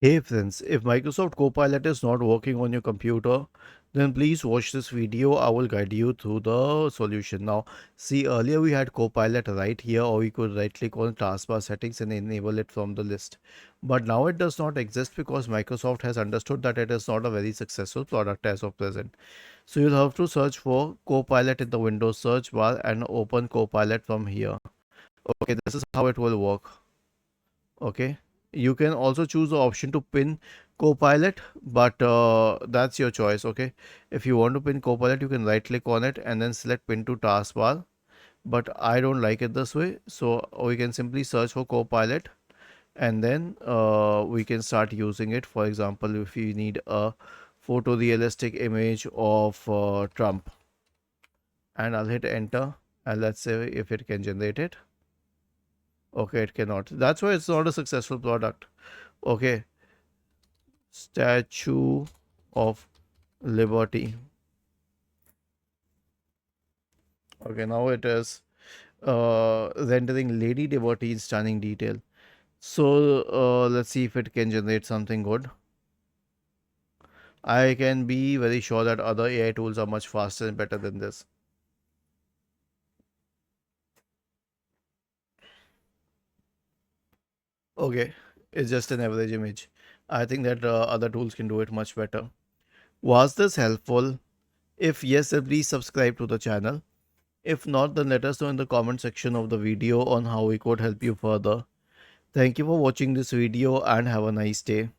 Hey friends, if Microsoft Copilot is not working on your computer, then please watch this video. I will guide you through the solution. Now, see earlier we had Copilot right here, or we could right click on taskbar settings and enable it from the list. But now it does not exist because Microsoft has understood that it is not a very successful product as of present. So you'll have to search for Copilot in the Windows search bar and open Copilot from here. Okay, this is how it will work. Okay, you can also choose the option to pin Copilot, but that's your choice. Okay, if you want to pin Copilot, you can right click on it and then select pin to taskbar, but I don't like it this way, so we can simply search for Copilot and then we can start using it. For example, if you need a photorealistic image of Trump, and I'll hit enter, and let's say if it can generate it. Okay, it cannot. That's why it's not a successful product. Okay, Statue of Liberty. Okay, now it is rendering Lady Liberty in stunning detail. So let's see if it can generate something good. I can be very sure that other AI tools are much faster and better than this. Okay, it's just an average image. I think that other tools can do it much better. Was this helpful? If yes, then please subscribe to the channel. If not, then let us know in the comment section of the video on how we could help you further. Thank you for watching this video and have a nice day.